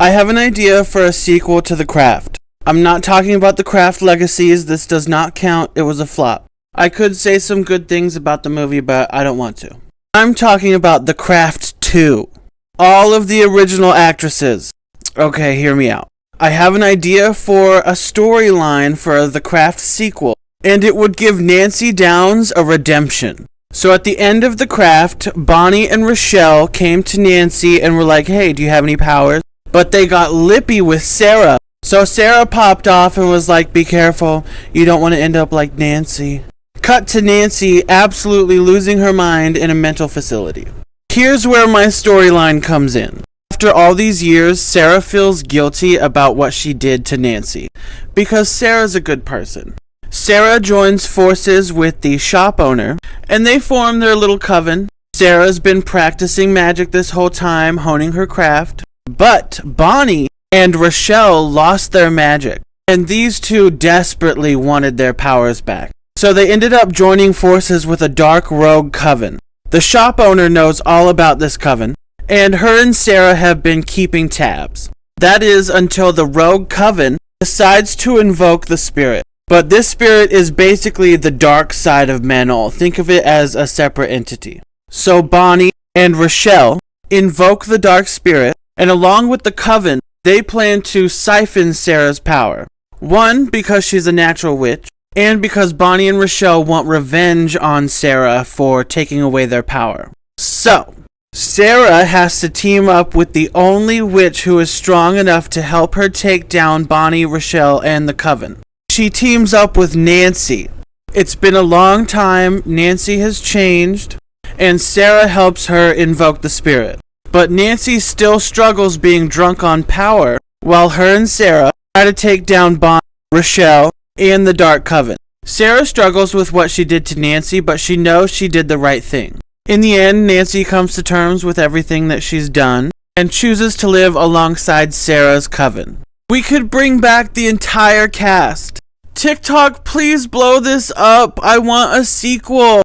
I have an idea for a sequel to The Craft. I'm not talking about The Craft Legacies. This does not count. It was a flop. I could say some good things about the movie, but I don't want to. I'm talking about The Craft 2. All of the original actresses. Okay, hear me out. I have an idea for a storyline for The Craft sequel, and it would give Nancy Downs a redemption. So at the end of The Craft, Bonnie and Rochelle came to Nancy and were like, hey, do you have any powers? But they got lippy with Sarah. So Sarah popped off and was like, be careful, you don't want to end up like Nancy. Cut to Nancy absolutely losing her mind in a mental facility. Here's where my storyline comes in. After all these years, Sarah feels guilty about what she did to Nancy, because Sarah's a good person. Sarah joins forces with the shop owner, and they form their little coven. Sarah's been practicing magic this whole time, honing her craft, but Bonnie and Rochelle lost their magic, and these two desperately wanted their powers back. So they ended up joining forces with a dark rogue coven. The shop owner knows all about this coven, and her and Sarah have been keeping tabs. That is until the rogue coven decides to invoke the spirit. But this spirit is basically the dark side of Manol. Think of it as a separate entity. So Bonnie and Rochelle invoke the dark spirit, and along with the coven, they plan to siphon Sarah's power. One, because she's a natural witch, and because Bonnie and Rochelle want revenge on Sarah for taking away their power. So, Sarah has to team up with the only witch who is strong enough to help her take down Bonnie, Rochelle, and the coven. She teams up with Nancy. It's been a long time, Nancy has changed, and Sarah helps her invoke the spirit. But Nancy still struggles being drunk on power, while her and Sarah try to take down Bonnie, Rochelle, and the Dark Coven. Sarah struggles with what she did to Nancy, but she knows she did the right thing. In the end, Nancy comes to terms with everything that she's done, and chooses to live alongside Sarah's coven. We could bring back the entire cast. TikTok, please blow this up. I want a sequel.